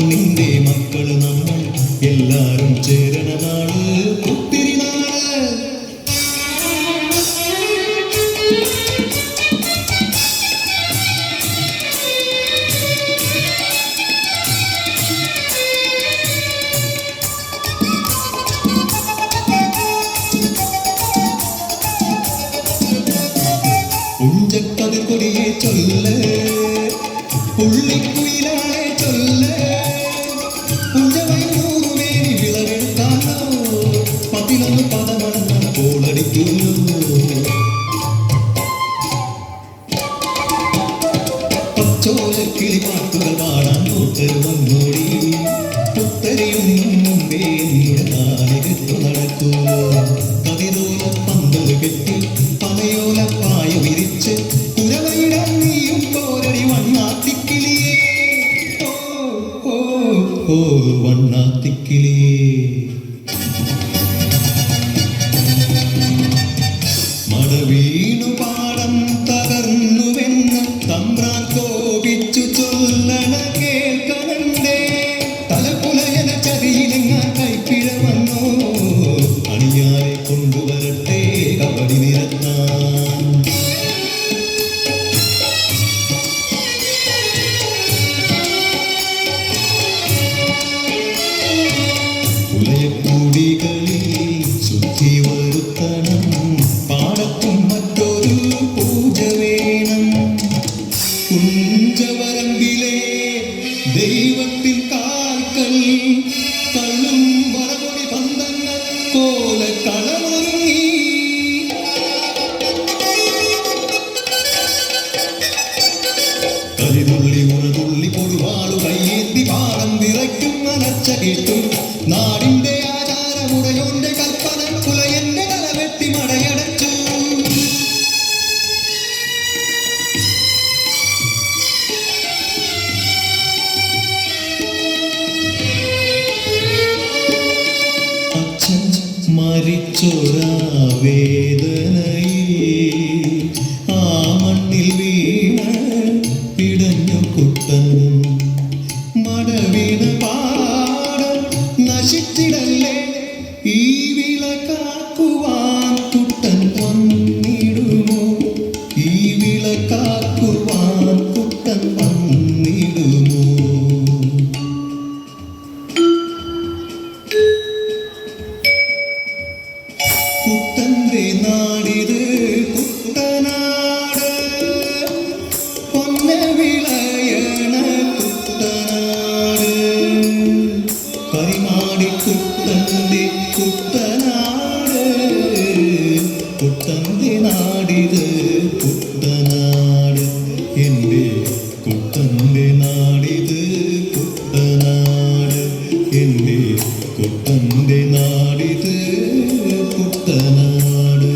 മണ്ണിന്റെ മക്കള് നമ്മൾ എല്ലാരും ചേരണ നാള് ഒത്തിരി നാള്. ഉഞ്ചക്കതിർകൊടിയെ ചൊല്ല് പുള്ളിക്കുയിലാളെ ചൊല്ല് ഉഞ്ചവൈനൂറുമേനി വിളവെടുത്താലോ 11 പദമണങ്ങൾ കോളടിക്കുന്നു. പച്ചോല കിളിപാട്ടുകൾ പാടാൻ കൂട്ടർ വന്നോടി പുത്തരിയും മുമ്പേ നിയുടെ നാളികെട്ടു നടക്കൂ. കതിരോല പന്തൽ കെട്ടി പനയോല പായ വിരിച്ച് കുരവയിടാൻ നീയും പോരടി വണ്ണാത്തിക്കിളിയേ. ഓ ഓ വണ്ണാത്തിക്കിളിയേ. മടവീണു പാടം തകർന്നുവെന്ന് തമ്പ്രാൻ കോപിച്ചു ചൊല്ലണ കേൾക്കണണ്ടേ. തലപുലയന ചതിയിലെങ്ങാൻ കൈപ്പിഴ വന്നോ അണിയാരെ കൊണ്ടുവരട്ടെ കബടി നിരത്താൻ. പുലയക്കൂടികളിൽ ശുദ്ധി വരുത്തണം പാടത്തും മറ്റൊരു പൂജ വേണം. കുഞ്ചവരമ്പിലെ ദൈവത്തിൻ കാൽക്കൽ കള്ളും വറകൊടി പന്തങ്ങൾ കോല കളമൊരുങ്ങി. കരിതുള്ളി ഉറതുള്ളി കൊടുവാളു കയ്യേന്തി പാടം വിറയ്ക്കും അലർച്ച കേട്ടും നാടിന്റെ ആചാരമുറയോന്റെ കൽപ്പന പുലയന്റെ തലവെട്ടി മടയടച്ചു. അച്ഛൻ മരിച്ചൊരാ വേദനയിൽ ആ മണ്ണിൽ വീണ് പിടഞ്ഞു കുട്ടൻ. മടവീണ പാടം നശിച്ചിടല്ലേ ഈ വിള കാക്കുവാൻ കുട്ടൻ വന്നിടുമോ. ഈ വിള കാക്കുവാൻ കുട്ടൻ വന്നിടുമോ. കുട്ടന്റെ നാടിത് കുട്ടനാട് പൊന്ന വിളയണ കുട്ടനാട്. കരിമാടി കുട്ടന്റെ കുട്ടനാട് കുട്ടന്റെ നാടിത് കുട്ടനാട്. എൻ്റെ കുട്ടന്റെ നാടിത് കുട്ടനാട്. എൻ്റെ കുട്ടന്റെ നാടിത് കുട്ടനാട്.